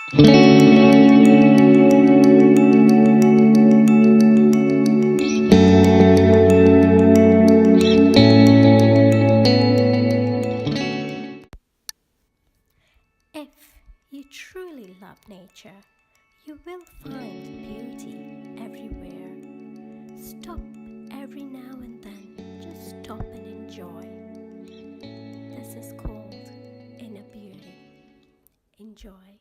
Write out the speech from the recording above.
If you truly love nature, you will find beauty everywhere. Stop every now and then, just stop and enjoy. This is called inner beauty. Enjoy.